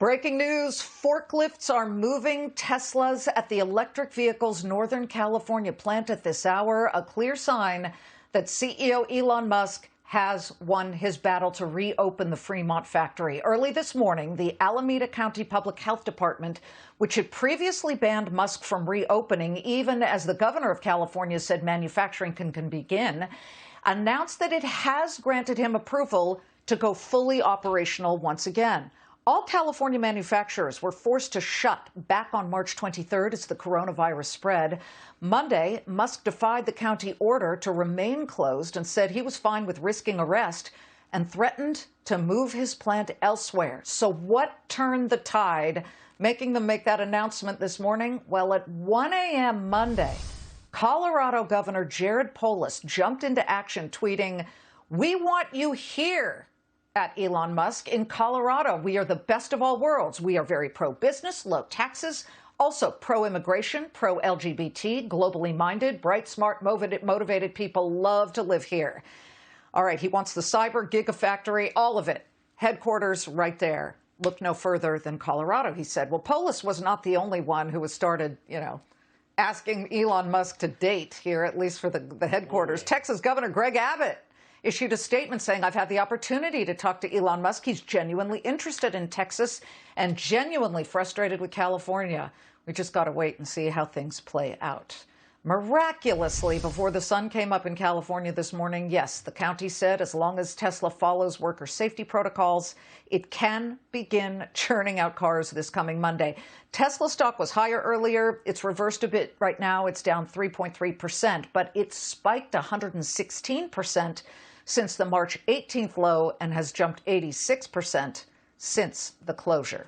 Breaking news, forklifts are moving Teslas at the electric vehicle's Northern California plant at this hour, a clear sign that CEO Elon Musk has won his battle to reopen the Fremont factory. Early this morning, the Alameda County Public Health Department, which had previously banned Musk from reopening, even as the governor of California said manufacturing can begin, announced that it has granted him approval to go fully operational once again. All California manufacturers were forced to shut back on March 23rd as the coronavirus spread. Monday, Musk defied the county order to remain closed and said he was fine with risking arrest and threatened to move his plant elsewhere. So what turned the tide, making them make that announcement this morning? Well, at 1 a.m. Monday, Colorado Governor Jared Polis jumped into action, tweeting, "We want you here." At Elon Musk in Colorado. We are the best of all worlds. We are very pro-business, low taxes, also pro-immigration, pro-LGBT, globally minded, bright, smart, motivated people love to live here. All right, he wants the cyber gigafactory, all of it. Headquarters right there. Look no further than Colorado, he said. Well, Polis was not the only one who has started, asking Elon Musk to date here, at least for the headquarters. Texas Governor Greg Abbott issued a statement saying, "I've had the opportunity to talk to Elon Musk. He's genuinely interested in Texas and genuinely frustrated with California. We just got to wait and see how things play out." Miraculously, before the sun came up in California this morning, yes, the county said as long as Tesla follows worker safety protocols, it can begin churning out cars this coming Monday. Tesla stock was higher earlier. It's reversed a bit right now. It's down 3.3%, but it spiked 116% since the March 18th low and has jumped 86% since the closure.